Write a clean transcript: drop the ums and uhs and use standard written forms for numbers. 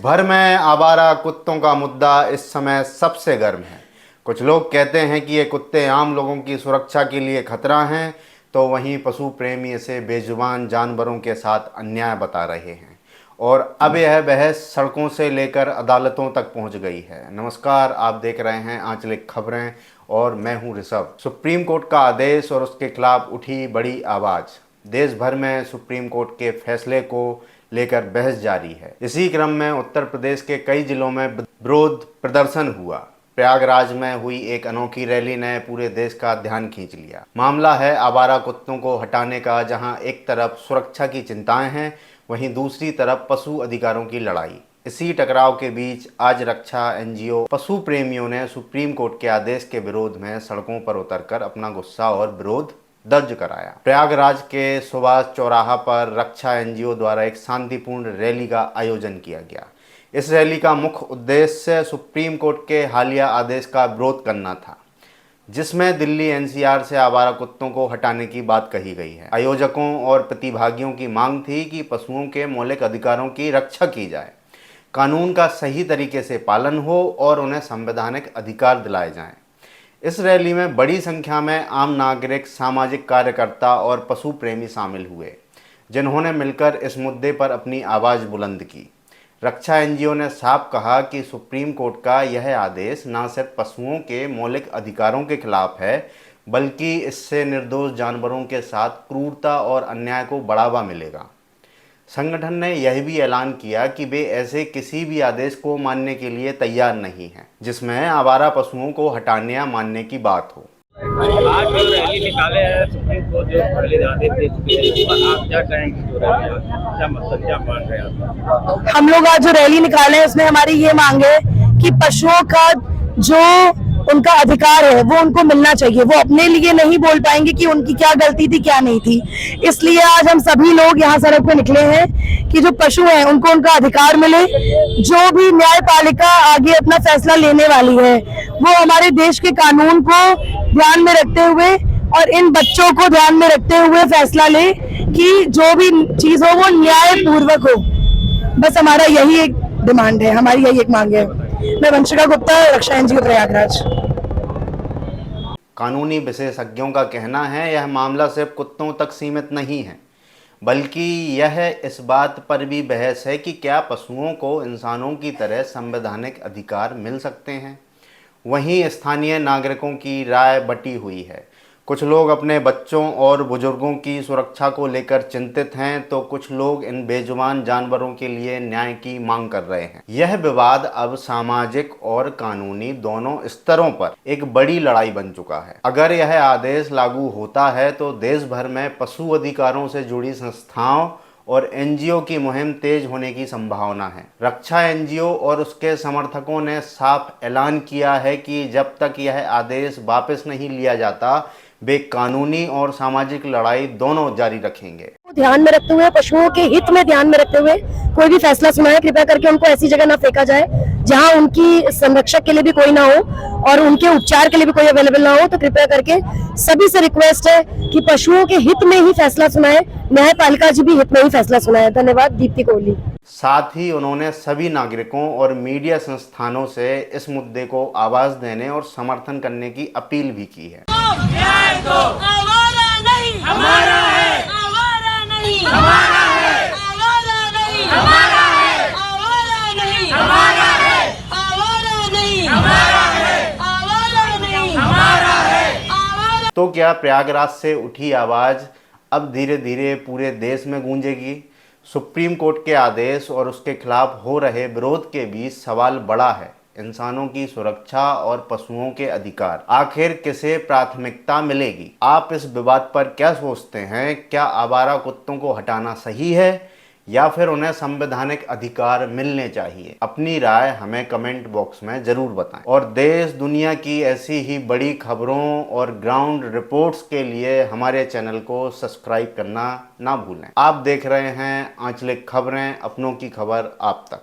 भर में आवारा कुत्तों का मुद्दा इस समय सबसे गर्म है। कुछ लोग कहते हैं कि ये कुत्ते आम लोगों की सुरक्षा के लिए खतरा हैं, तो वहीं पशु प्रेमी इसे बेजुबान जानवरों के साथ अन्याय बता रहे हैं और अब यह बहस सड़कों से लेकर अदालतों तक पहुंच गई है। नमस्कार, आप देख रहे हैं आंचलिक खबरें और मैं हूं ऋषभ। सुप्रीम कोर्ट का आदेश और उसके खिलाफ उठी बड़ी आवाज़। देश भर में सुप्रीम कोर्ट के फैसले को लेकर बहस जारी है। इसी क्रम में उत्तर प्रदेश के कई जिलों में विरोध प्रदर्शन हुआ। प्रयागराज में हुई एक अनोखी रैली ने पूरे देश का ध्यान खींच लिया। मामला है आवारा कुत्तों को हटाने का, जहां एक तरफ सुरक्षा की चिंताएं हैं, वहीं दूसरी तरफ पशु अधिकारों की लड़ाई। इसी टकराव के बीच आज रक्षा एनजीओ पशु प्रेमियों ने सुप्रीम कोर्ट के आदेश के विरोध में सड़कों पर उतरकर अपना गुस्सा और विरोध दर्ज कराया। प्रयागराज के सुभाष चौराहा पर रक्षा एनजीओ द्वारा एक शांतिपूर्ण रैली का आयोजन किया गया। इस रैली का मुख्य उद्देश्य सुप्रीम कोर्ट के हालिया आदेश का विरोध करना था, जिसमें दिल्ली एनसीआर से आवारा कुत्तों को हटाने की बात कही गई है। आयोजकों और प्रतिभागियों की मांग थी कि पशुओं के मौलिक अधिकारों की रक्षा की जाए, कानून का सही तरीके से पालन हो और उन्हें संवैधानिक अधिकार दिलाए जाएं। इस रैली में बड़ी संख्या में आम नागरिक, सामाजिक कार्यकर्ता और पशु प्रेमी शामिल हुए, जिन्होंने मिलकर इस मुद्दे पर अपनी आवाज़ बुलंद की। रक्षा एनजीओ ने साफ कहा कि सुप्रीम कोर्ट का यह आदेश न सिर्फ पशुओं के मौलिक अधिकारों के खिलाफ है, बल्कि इससे निर्दोष जानवरों के साथ क्रूरता और अन्याय को बढ़ावा मिलेगा। संगठन ने यह भी ऐलान किया कि वे ऐसे किसी भी आदेश को मानने के लिए तैयार नहीं हैं, जिसमें आवारा पशुओं को हटाने या मानने की बात हो। आज जो रैली निकाले हैं सुप्रीम कोर्ट जो पहले आदेश दे चुके हैं, आप क्या कहेंगे? जो रैली क्या मतलब क्या मान रहे हैं? हम लोग आज जो रैली निकाले हैं उसमें हमारी ये मांग है कि पशुओं का जो उनका अधिकार है वो उनको मिलना चाहिए। वो अपने लिए नहीं बोल पाएंगे कि उनकी क्या गलती थी क्या नहीं थी, इसलिए आज हम सभी लोग यहाँ सड़क पे निकले हैं कि जो पशु हैं उनको उनका अधिकार मिले। जो भी न्यायपालिका आगे अपना फैसला लेने वाली है वो हमारे देश के कानून को ध्यान में रखते हुए और इन बच्चों को ध्यान में रखते हुए फैसला ले कि जो भी चीज हो वो न्याय पूर्वक हो। बस हमारा यही एक डिमांड है, हमारी यही एक मांग है। मैं वंशिका गुप्ता, रक्षा एनजीओ प्रयागराज। कानूनी विशेषज्ञों का कहना है यह मामला सिर्फ कुत्तों तक सीमित नहीं है, बल्कि यह इस बात पर भी बहस है कि क्या पशुओं को इंसानों की तरह संवैधानिक अधिकार मिल सकते हैं। वहीं स्थानीय नागरिकों की राय बटी हुई है। कुछ लोग अपने बच्चों और बुजुर्गों की सुरक्षा को लेकर चिंतित हैं, तो कुछ लोग इन बेजुबान जानवरों के लिए न्याय की मांग कर रहे हैं। यह विवाद अब सामाजिक और कानूनी दोनों स्तरों पर एक बड़ी लड़ाई बन चुका है। अगर यह आदेश लागू होता है तो देश भर में पशु अधिकारों से जुड़ी संस्थाओं और एनजीओ की मुहिम तेज होने की संभावना है। रक्षा एनजीओ और उसके समर्थकों ने साफ ऐलान किया है कि जब तक यह आदेश वापस नहीं लिया जाता, वे कानूनी और सामाजिक लड़ाई दोनों जारी रखेंगे। ध्यान में रखते हुए, पशुओं के हित में ध्यान में रखते हुए कोई भी फैसला सुनाए, कृपया करके उनको ऐसी जगह ना फेंका जाए जहां उनकी संरक्षक के लिए भी कोई ना हो और उनके उपचार के लिए भी कोई अवेलेबल ना हो। तो कृपया करके सभी से रिक्वेस्ट है कि पशुओं के हित में ही फैसला सुनाए, न्यायपालिका जी भी हित में ही फैसला सुनाए। धन्यवाद। दीप्ति कोहली। साथ ही उन्होंने सभी नागरिकों और मीडिया संस्थानों से इस मुद्दे को आवाज देने और समर्थन करने की अपील भी की है। आवारा नहीं हमारा है, आवारा नहीं हमारा है, आवारा नहीं हमारा है, आवारा नहीं हमारा है, आवारा नहीं हमारा है, आवारा नहीं हमारा है, आवारा। तो क्या प्रयागराज से उठी आवाज अब धीरे धीरे पूरे देश में गूंजेगी? सुप्रीम कोर्ट के आदेश और उसके खिलाफ हो रहे विरोध के बीच सवाल बड़ा है, इंसानों की सुरक्षा और पशुओं के अधिकार। आखिर किसे प्राथमिकता मिलेगी? आप इस विवाद पर क्या सोचते हैं? क्या आवारा कुत्तों को हटाना सही है या फिर उन्हें संवैधानिक अधिकार मिलने चाहिए? अपनी राय हमें कमेंट बॉक्स में जरूर बताएं और देश दुनिया की ऐसी ही बड़ी खबरों और ग्राउंड रिपोर्ट्स के लिए हमारे चैनल को सब्सक्राइब करना ना भूलें। आप देख रहे हैं आंचलिक खबरें, अपनों की खबर आप तक।